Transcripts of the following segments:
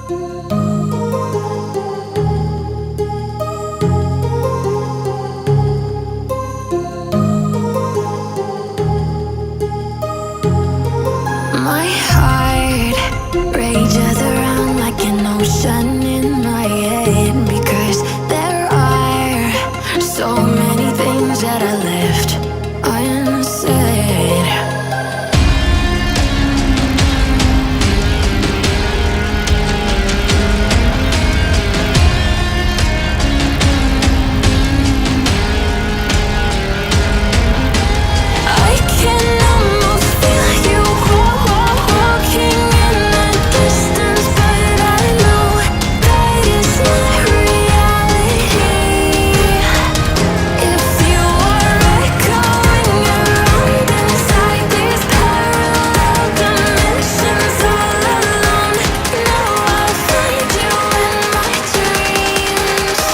My heart rages around like an ocean in my head, because there are so many things that I left unsaid. I can almost feel you walking in the distance, but I know that it's not reality. If you are echoing around inside these parallel dimensions all alone, now I'll find you in my dreams.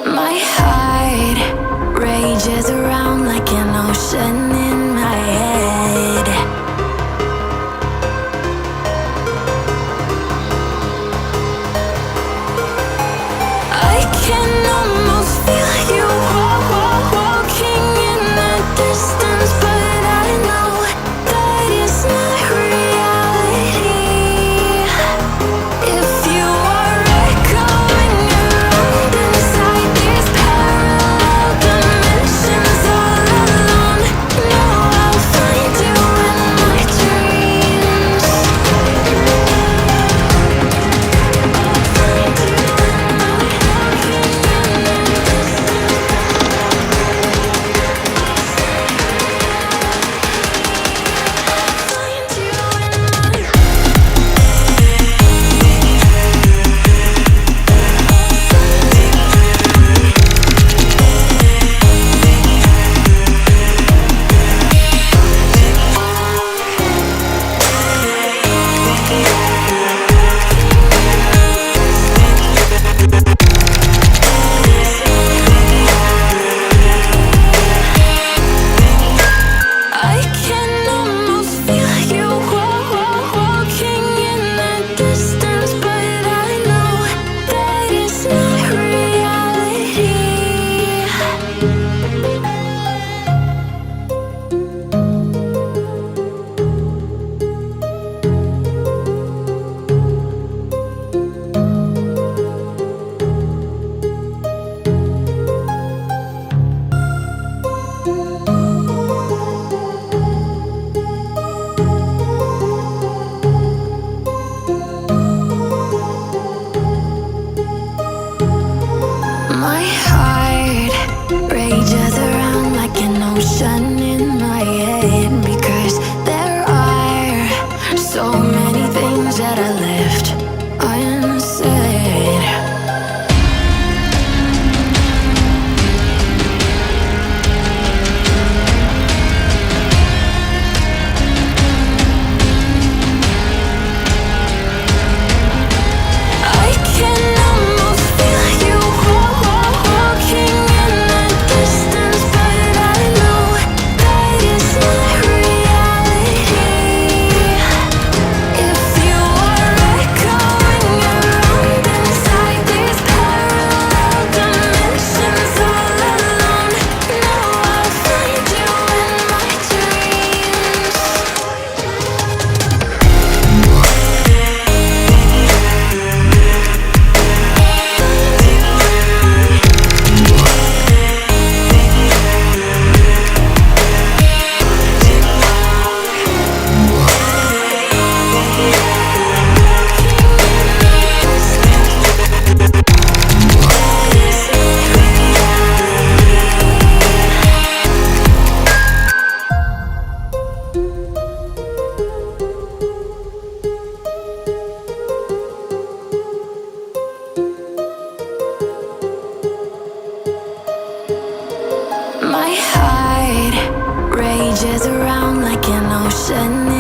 My heart rages around like an ocean in my head. I can almost feel you walking in the distance, but I know that it's not reality. If you are echoing around inside these parallel dimensions all alone, now My heart rages around like an ocean